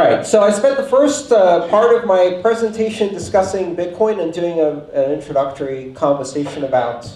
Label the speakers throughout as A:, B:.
A: right, so I spent the first part of my presentation discussing Bitcoin and doing an introductory conversation about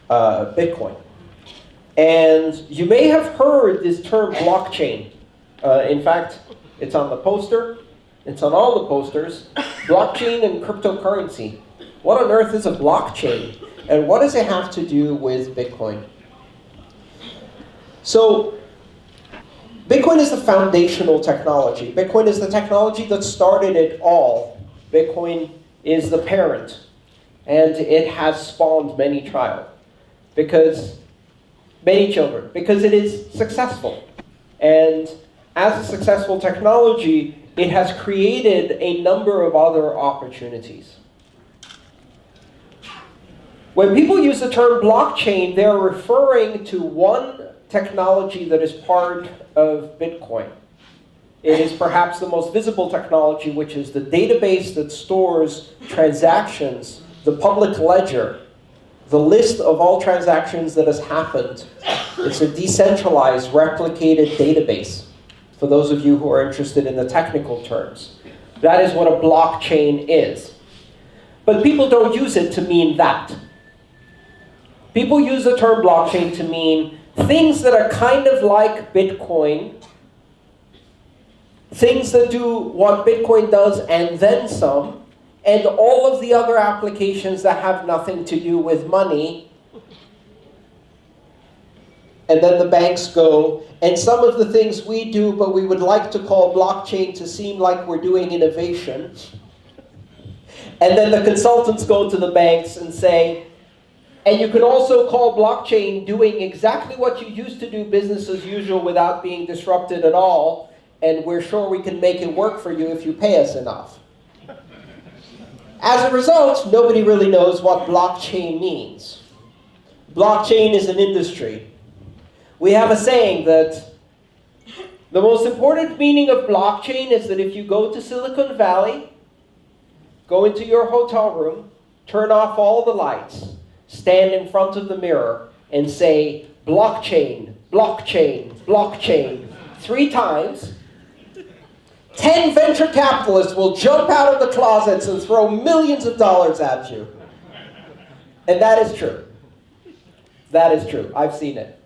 A: Bitcoin. And you may have heard this term blockchain. In fact, it's on the poster. It's on all the posters. Blockchain and cryptocurrency. What on earth is a blockchain? And what does it have to do with Bitcoin? So, Bitcoin is the foundational technology. Bitcoin is the technology that started it all. Bitcoin is the parent. And it has spawned many children. Because it is successful. And as a successful technology, it has created a number of other opportunities. When people use the term blockchain, they're referring to one technology that is part of Bitcoin. It is perhaps the most visible technology, which is the database that stores transactions, the public ledger, the list of all transactions that has happened. It's a decentralized, replicated database, for those of you who are interested in the technical terms. That is what a blockchain is. But people don't use it to mean that. People use the term blockchain to mean things that are kind of like Bitcoin, things that do what Bitcoin does and then some, and all of the other applications that have nothing to do with money. And then the banks go, and some of the things we do, but we would like to call blockchain to seem like we're doing innovation. And then the consultants go to the banks and say, and you can also call blockchain doing exactly what you used to do, business as usual, without being disrupted at all, and we're sure we can make it work for you if you pay us enough. As a result, nobody really knows what blockchain means. Blockchain is an industry. We have a saying that the most important meaning of blockchain is that if you go to Silicon Valley, go into your hotel room, turn off all the lights, stand in front of the mirror, and say, blockchain, blockchain, blockchain, 3 times, 10 venture capitalists will jump out of the closets and throw millions of dollars at you. And that is true. That is true. I've seen it.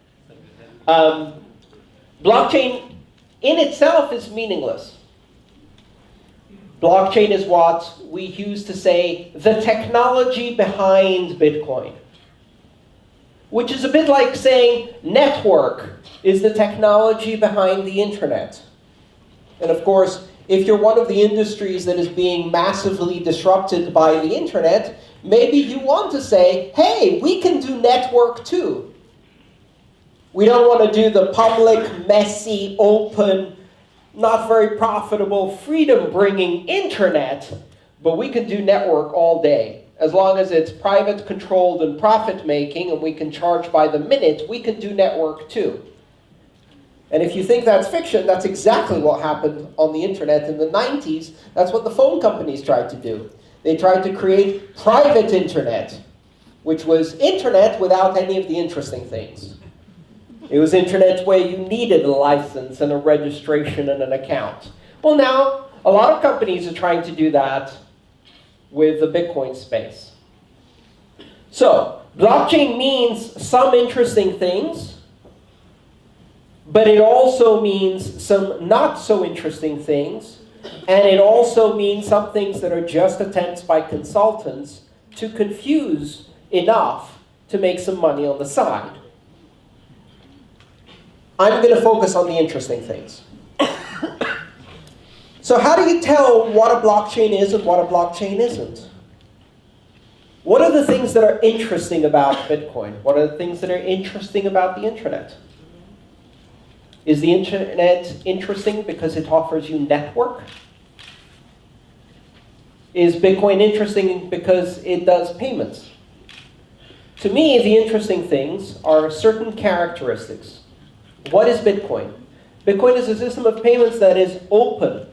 A: Blockchain in itself is meaningless. Blockchain is what we use to say the technology behind Bitcoin, which is a bit like saying network is the technology behind the internet. And of course, if you're one of the industries that is being massively disrupted by the internet, maybe you want to say, hey, we can do network too. We don't want to do the public, messy, open, not very profitable, freedom-bringing internet, but we can do network all day. As long as it's private, controlled, and profit-making, and we can charge by the minute, we can do network too. And if you think that's fiction, that's exactly what happened on the internet in the 90s. That's what the phone companies tried to do. They tried to create private internet, which was internet without any of the interesting things. It was internet where you needed a license and a registration and an account. Well, now, a lot of companies are trying to do that with the Bitcoin space. So, blockchain means some interesting things, but it also means some not so interesting things, and it also means some things that are just attempts by consultants to confuse enough to make some money on the side. I'm going to focus on the interesting things. So how do you tell what a blockchain is and what a blockchain isn't? What are the things that are interesting about Bitcoin? What are the things that are interesting about the internet? Is the internet interesting because it offers you network? Is Bitcoin interesting because it does payments? To me, the interesting things are certain characteristics. What is Bitcoin? Bitcoin is a system of payments that is open.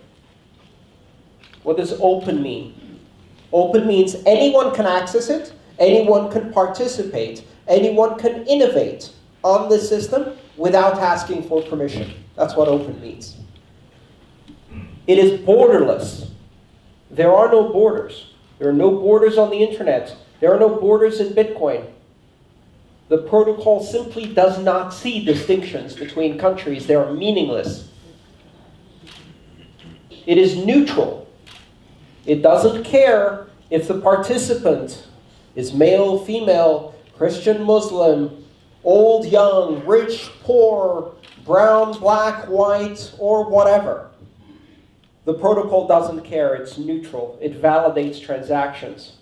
A: What does open mean? Open means anyone can access it, anyone can participate, anyone can innovate on this system without asking for permission. That's what open means. It is borderless. There are no borders. There are no borders on the internet. There are no borders in Bitcoin. The protocol simply does not see distinctions between countries. They are meaningless. It is neutral. It doesn't care if the participant is male, female, Christian, Muslim, old, young, rich, poor, brown, black, white, or whatever. The protocol doesn't care. It's neutral. It validates transactions.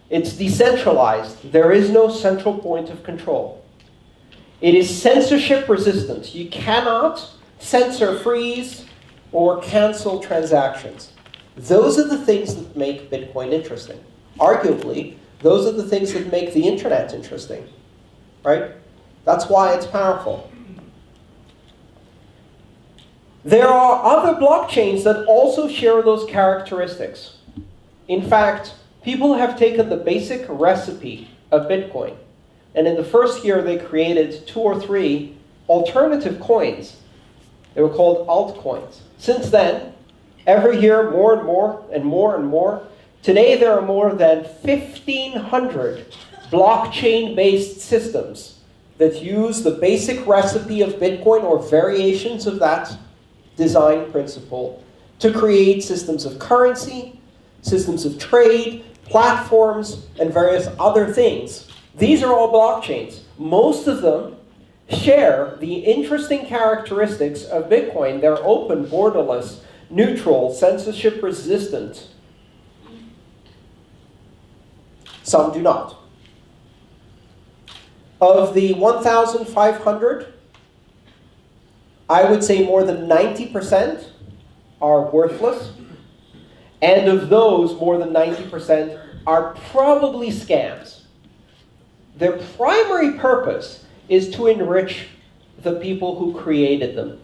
A: It's decentralized. There is no central point of control. It is censorship resistant. You cannot censor, freeze, or cancel transactions. Those are the things that make Bitcoin interesting. Arguably, those are the things that make the internet interesting, right? That's why it's powerful. There are other blockchains that also share those characteristics. In fact, people have taken the basic recipe of Bitcoin, and in the first year they created 2 or 3 alternative coins. They were called altcoins. Since then, every year more and more and more and more. Today there are more than 1,500 blockchain-based systems that use the basic recipe of Bitcoin or variations of that design principle to create systems of currency, systems of trade, platforms, and various other things. These are all blockchains. Most of them share the interesting characteristics of Bitcoin. They're open, borderless, neutral, censorship resistant. Some do not. Of the 1,500, I would say more than 90% are worthless. And of those, more than 90% are probably scams. Their primary purpose is to enrich the people who created them.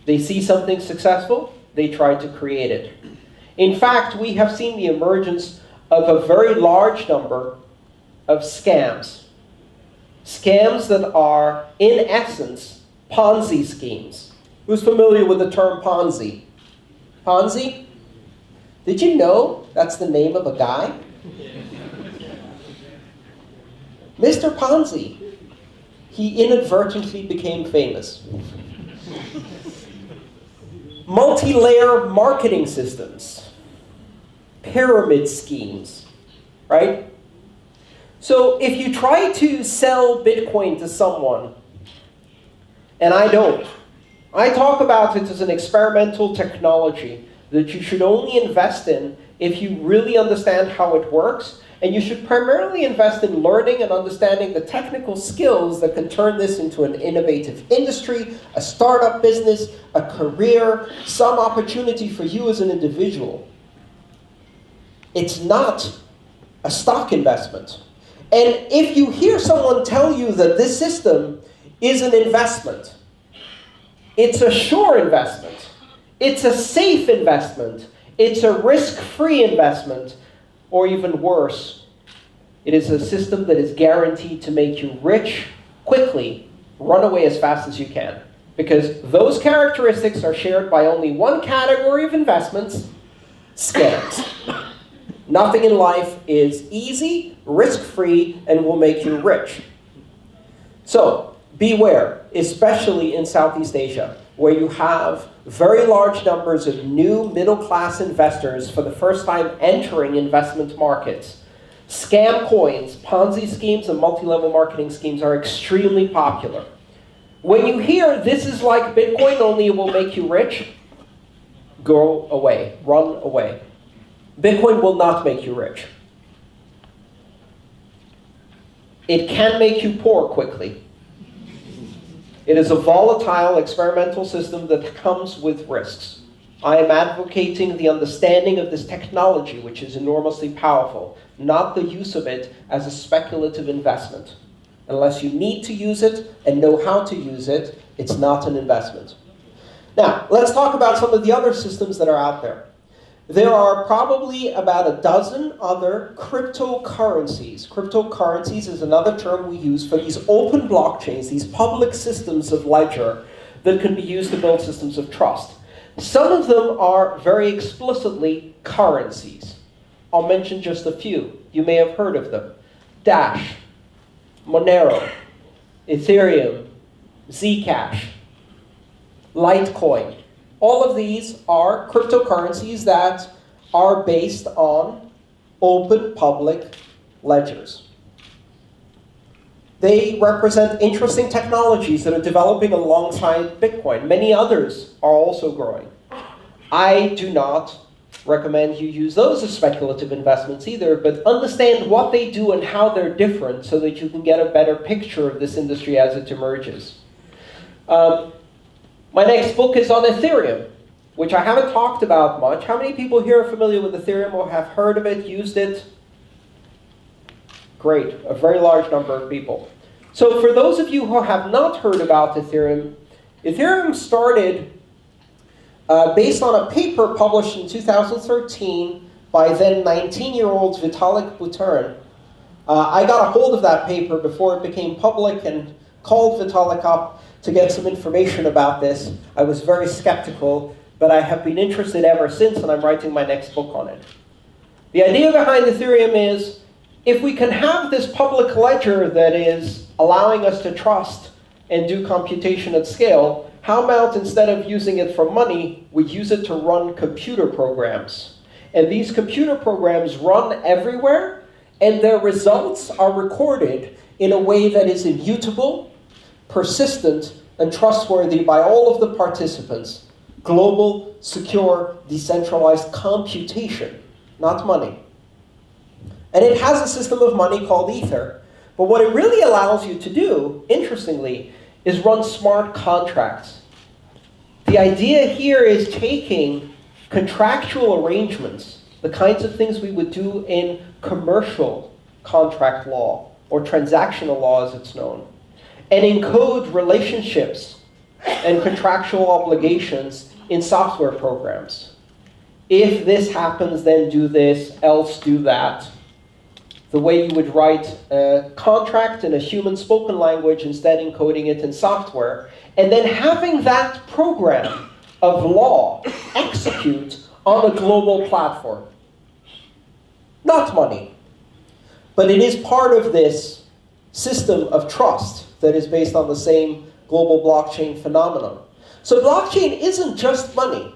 A: They see something successful, they try to create it. In fact, we have seen the emergence of a very large number of scams. Scams that are, in essence, Ponzi schemes. Who's familiar with the term Ponzi? Ponzi? Did you know that's the name of a guy? Mr. Ponzi. He inadvertently became famous. Multi-layer marketing systems. Pyramid schemes, right? So if you try to sell Bitcoin to someone, and I don't, I talk about it as an experimental technology that you should only invest in if you really understand how it works, and you should primarily invest in learning and understanding the technical skills that can turn this into an innovative industry, a startup business, a career, some opportunity for you as an individual. It's not a stock investment. And if you hear someone tell you that this system is an investment, it's a sure investment, it's a safe investment, it's a risk-free investment, or even worse, it is a system that is guaranteed to make you rich quickly, run away as fast as you can. Because those characteristics are shared by only one category of investments, scams. Nothing in life is easy, risk-free, and will make you rich. So, beware, especially in Southeast Asia, where you have very large numbers of new middle-class investors for the first time entering investment markets. Scam coins, Ponzi schemes, and multi-level marketing schemes are extremely popular. When you hear this is like Bitcoin, only it will make you rich, go away, run away. Bitcoin will not make you rich. It can make you poor quickly. It is a volatile experimental system that comes with risks. I am advocating the understanding of this technology, which is enormously powerful, not the use of it as a speculative investment. Unless you need to use it and know how to use it, it's not an investment. Now, let's talk about some of the other systems that are out there. There are probably about a dozen other cryptocurrencies. Cryptocurrencies is another term we use for these open blockchains, these public systems of ledger that can be used to build systems of trust. Some of them are very explicitly currencies. I'll mention just a few. You may have heard of them. Dash, Monero, Ethereum, Zcash, Litecoin. All of these are cryptocurrencies that are based on open public ledgers. They represent interesting technologies that are developing alongside Bitcoin. Many others are also growing. I do not recommend you use those as speculative investments either, but understand what they do and how they're different so that you can get a better picture of this industry as it emerges. My next book is on Ethereum, which I haven't talked about much. How many people here are familiar with Ethereum or have heard of it, used it? Great, a very large number of people. So for those of you who have not heard about Ethereum, Ethereum started based on a paper published in 2013 by then 19-year-old Vitalik Buterin. I got a hold of that paper before it became public and called Vitalik up to get some information about this. I was very skeptical, but I have been interested ever since, and I'm writing my next book on it. The idea behind Ethereum is, if we can have this public ledger that is allowing us to trust and do computation at scale, how about instead of using it for money, we use it to run computer programs? And these computer programs run everywhere, and their results are recorded in a way that is immutable, persistent, and trustworthy by all of the participants. Global, secure, decentralized computation, not money. And it has a system of money called Ether. But what it really allows you to do, interestingly, is run smart contracts. The idea here is taking contractual arrangements, the kinds of things we would do in commercial contract law, or transactional law as it's known, and encode relationships and contractual obligations in software programs. If this happens, then do this, else do that. The way you would write a contract in a human spoken language, instead encoding it in software, and then having that program of law execute on a global platform. Not money, but it is part of this system of trust that is based on the same global blockchain phenomenon. So blockchain isn't just money.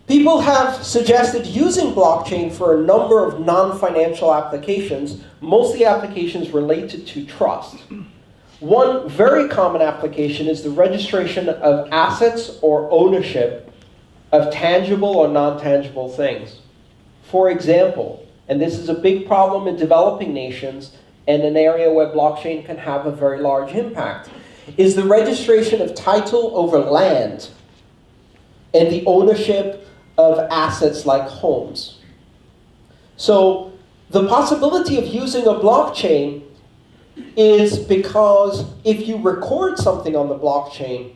A: People have suggested using blockchain for a number of non-financial applications, mostly applications related to trust. One very common application is the registration of assets or ownership of tangible or non-tangible things. For example, and this is a big problem in developing nations and an area where blockchain can have a very large impact, is the registration of title over land and the ownership of assets like homes. So the possibility of using a blockchain is because if you record something on the blockchain,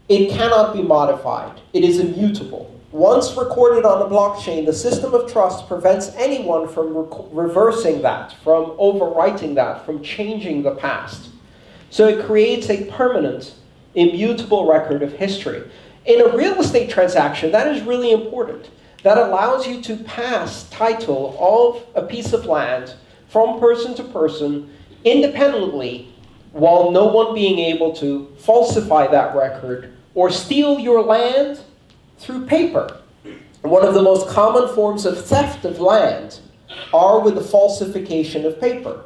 A: it cannot be modified. It is immutable. Once recorded on a blockchain, the system of trust prevents anyone from reversing that, from overwriting that, from changing the past. So it creates a permanent, immutable record of history. In a real estate transaction, that is really important. That allows you to pass title of a piece of land from person to person independently, while no one being able to falsify that record or steal your land through paper. One of the most common forms of theft of land are with the falsification of paper.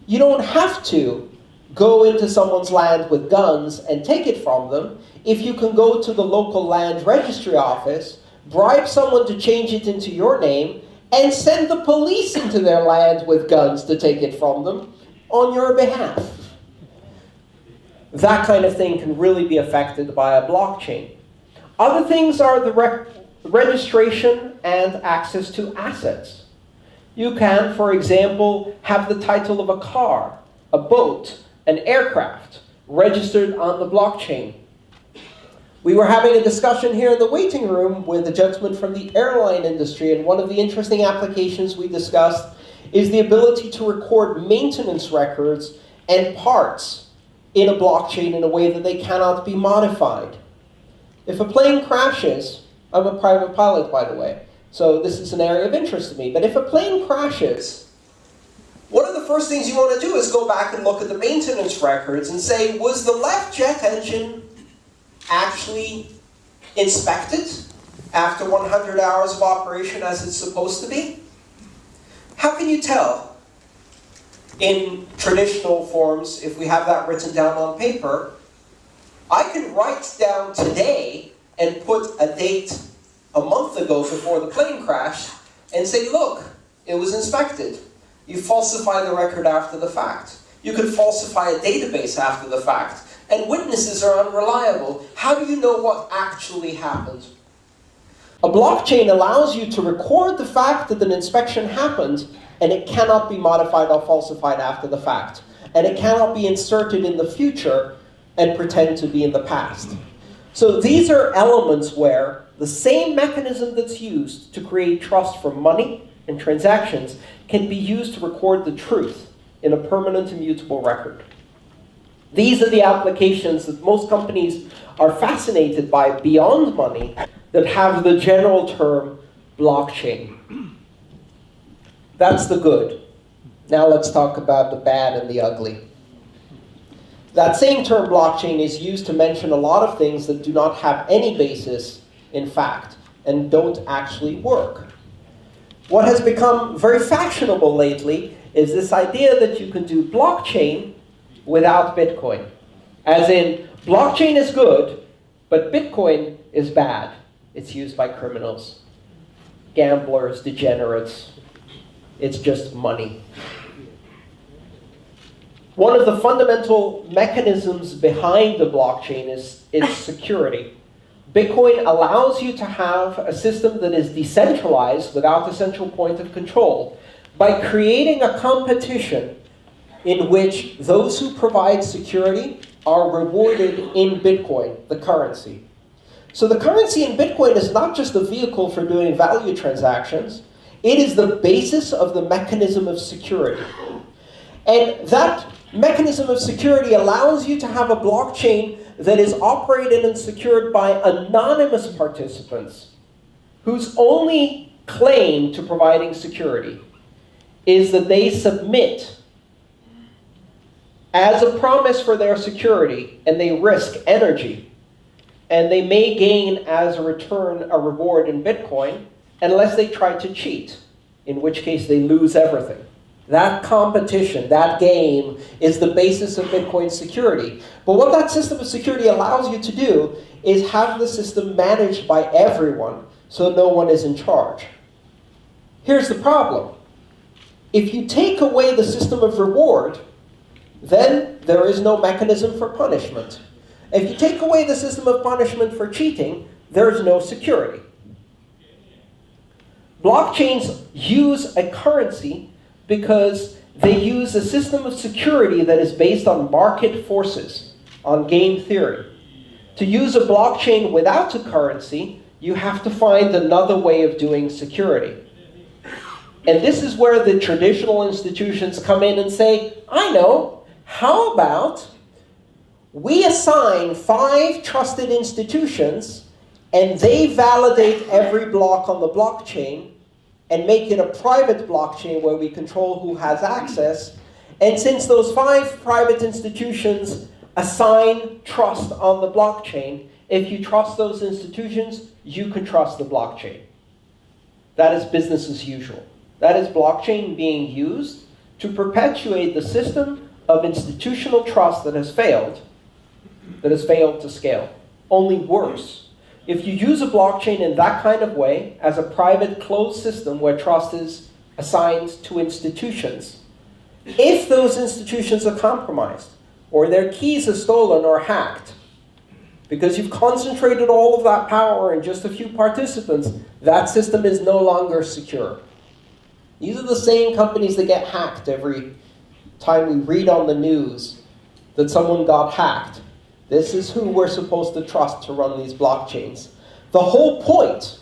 A: You don't have to go into someone's land with guns and take it from them if you can go to the local land registry office, bribe someone to change it into your name, and send the police into their land with guns to take it from them on your behalf. That kind of thing can really be affected by a blockchain. Other things are the registration and access to assets. You can, for example, have the title of a car, a boat, an aircraft registered on the blockchain. We were having a discussion here in the waiting room with a gentleman from the airline industry, and one of the interesting applications we discussed is the ability to record maintenance records and parts in a blockchain in a way that they cannot be modified. If a plane crashes, I'm a private pilot, by the way, so this is an area of interest to me, but if a plane crashes, one of the first things you want to do is go back and look at the maintenance records and say, was the left jet engine actually inspected after 100 hours of operation as it's supposed to be? How can you tell in traditional forms if we have that written down on paper? I can write down today and put a date a month ago before the plane crashed and say, look, it was inspected. You falsify the record after the fact. You could falsify a database after the fact. And witnesses are unreliable. How do you know what actually happened? A blockchain allows you to record the fact that an inspection happened, and it cannot be modified or falsified after the fact. And it cannot be inserted in the future and pretend to be in the past. So these are elements where the same mechanism that's used to create trust for money and transactions can be used to record the truth in a permanent immutable record. These are the applications that most companies are fascinated by beyond money that have the general term blockchain. That's the good. Now let's talk about the bad and the ugly. That same term blockchain is used to mention a lot of things that do not have any basis in fact and don't actually work. What has become very fashionable lately is this idea that you can do blockchain without Bitcoin. As in, blockchain is good, but Bitcoin is bad. It's used by criminals, gamblers, degenerates. It's just money. One of the fundamental mechanisms behind the blockchain is its security. Bitcoin allows you to have a system that is decentralized without a central point of control by creating a competition in which those who provide security are rewarded in Bitcoin, the currency. So the currency in Bitcoin is not just a vehicle for doing value transactions. It is the basis of the mechanism of security. And that mechanism of security allows you to have a blockchain that is operated and secured by anonymous participants whose only claim to providing security is that they submit as a promise for their security, and they risk energy, and they may gain as a return a reward in Bitcoin unless they try to cheat, in which case they lose everything. That competition, that game, is the basis of Bitcoin security. But what that system of security allows you to do is have the system managed by everyone, so no one is in charge. Here's the problem. If you take away the system of reward, then there is no mechanism for punishment. If you take away the system of punishment for cheating, there is no security. Blockchains use a currency because they use a system of security that is based on market forces, on game theory. To use a blockchain without a currency, you have to find another way of doing security. And this is where the traditional institutions come in and say, I know, how about we assign 5 trusted institutions and they validate every block on the blockchain and make it a private blockchain where we control who has access. And since those 5 private institutions assign trust on the blockchain, if you trust those institutions, you can trust the blockchain. That is business as usual. That is blockchain being used to perpetuate the system of institutional trust that has failed to scale. Only worse. If you use a blockchain in that kind of way, as a private closed system where trust is assigned to institutions, if those institutions are compromised, or their keys are stolen or hacked, because you've concentrated all of that power in just a few participants, that system is no longer secure. These are the same companies that get hacked every time we read on the news that someone got hacked. This is who we're supposed to trust to run these blockchains. The whole point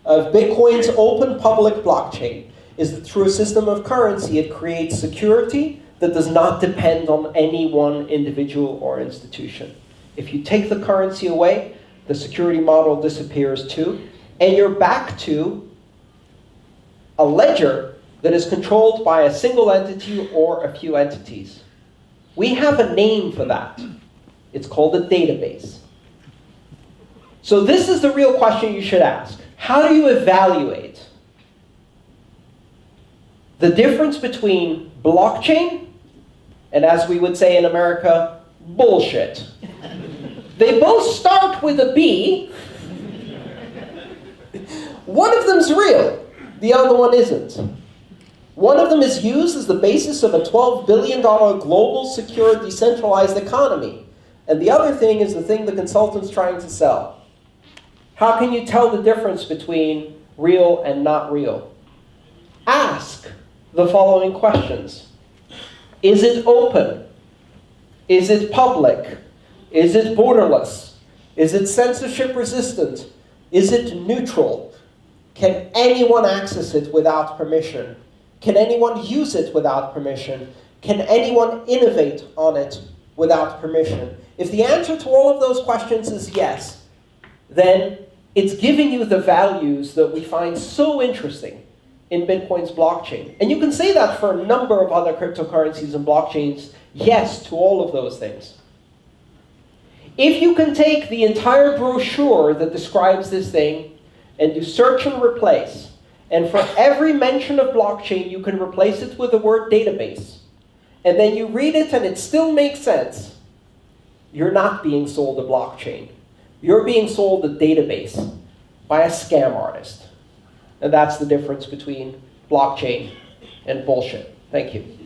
A: of Bitcoin's open public blockchain is that through a system of currency, it creates security that does not depend on any one individual or institution. If you take the currency away, the security model disappears too, and you're back to a ledger that is controlled by a single entity or a few entities. We have a name for that. It's called a database. So this is the real question you should ask. How do you evaluate the difference between blockchain and, as we would say in America, bullshit? They both start with a B. One of them's real. The other one isn't. One of them is used as the basis of a $12 billion global, secure, decentralized economy. And the other thing is the thing the consultant's trying to sell. How can you tell the difference between real and not real? Ask the following questions. Is it open? Is it public? Is it borderless? Is it censorship resistant? Is it neutral? Can anyone access it without permission? Can anyone use it without permission? Can anyone innovate on it without permission? If the answer to all of those questions is yes, then it's giving you the values that we find so interesting in Bitcoin's blockchain. And you can say that for a number of other cryptocurrencies and blockchains, yes to all of those things. If you can take the entire brochure that describes this thing and do search and replace, and for every mention of blockchain, you can replace it with the word database, and then you read it and it still makes sense, you're not being sold a blockchain. You're being sold a database by a scam artist. And that's the difference between blockchain and bullshit. Thank you.